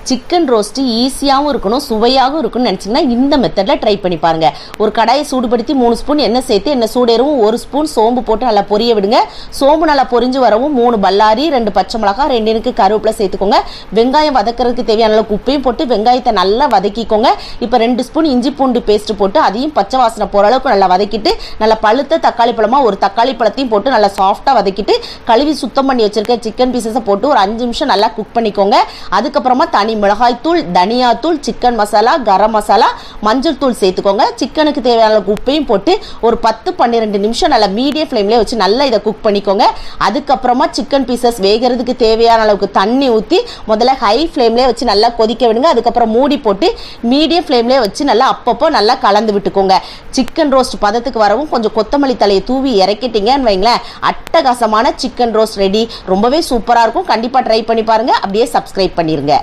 Chicken roast ஈஸியாகவும் இருக்கணும், சுவையாகவும் இருக்குன்னு நினச்சிங்கன்னா இந்த மெத்தடில் ட்ரை பண்ணி பாருங்கள். ஒரு கடாயை சூடுபடுத்தி 3 ஸ்பூன் எண்ணெய் சேர்த்து எண்ணெய் சூடேறவும் 1 ஸ்பூன் சோம்பு போட்டு நல்லா பொரிய விடுங்க. சோம்பு நல்லா பொரிஞ்சு வரவும் 3 பல்லாரி, 2 பச்சை மிளகாய், 2 இனுக்கு கருவேப்பிலை சேர்த்துக்கோங்க. வெங்காயம் வதக்கிறதுக்கு தேவையான அளவுக்கு உப்பையும் போட்டு வெங்காயத்தை நல்லா வதக்கிக்கோங்க. இப்போ 2 ஸ்பூன் இஞ்சி பூண்டு பேஸ்ட் போட்டு அதையும் பச்சை வாசனை போகிற அளவுக்கு நல்லா வதக்கிட்டு நல்லா பழுத்த தக்காளி பழமாக ஒரு தக்காளி பழத்தையும் போட்டு நல்லா சாஃப்டாக வதக்கிட்டு கழுவி சுத்தம் பண்ணி வச்சிருக்க சிக்கன் பீசஸை போட்டு ஒரு 5 நிமிஷம் நல்லா குக் பண்ணிக்கோங்க. அதுக்கப்புறமா தனி மிளகாய்த்தூள், தனியாத்தூள், சிக்கன் மசாலா, கரம் மசாலா, மஞ்சள் தூள் சேர்த்துக்கோங்க. சிக்கனுக்கு தேவையான உப்பையும் போட்டு ஒரு 10-12 நிமிஷம் நல்லா மீடியம் ஃப்ளேம்லேயே வச்சு நல்லா இதை குக் பண்ணிக்கோங்க. அதுக்கப்புறமா சிக்கன் பீசஸ் வேகிறதுக்கு தேவையான அளவுக்கு தண்ணி ஊற்றி முதல்ல ஹை ஃப்ளேம்லேயே வச்சு நல்லா கொதிக்க விடுங்க. அதுக்கப்புறம் மூடி போட்டு மீடியம் ஃப்ளேம்லேயே வச்சு நல்லா அப்பப்போ நல்லா கலந்து விட்டுக்கோங்க. சிக்கன் ரோஸ்ட் பதத்துக்கு வரவும் கொஞ்சம் கொத்தமல்லி தலையை தூவி இறக்கிட்டீங்கன்னு வைங்களேன், அட்டகாசமான சிக்கன் ரோஸ்ட் ரெடி. ரொம்பவே சூப்பராக இருக்கும். கண்டிப்பாக ட்ரை பண்ணி பாருங்கள். அப்படியே சப்ஸ்கிரைப் பண்ணிருங்க.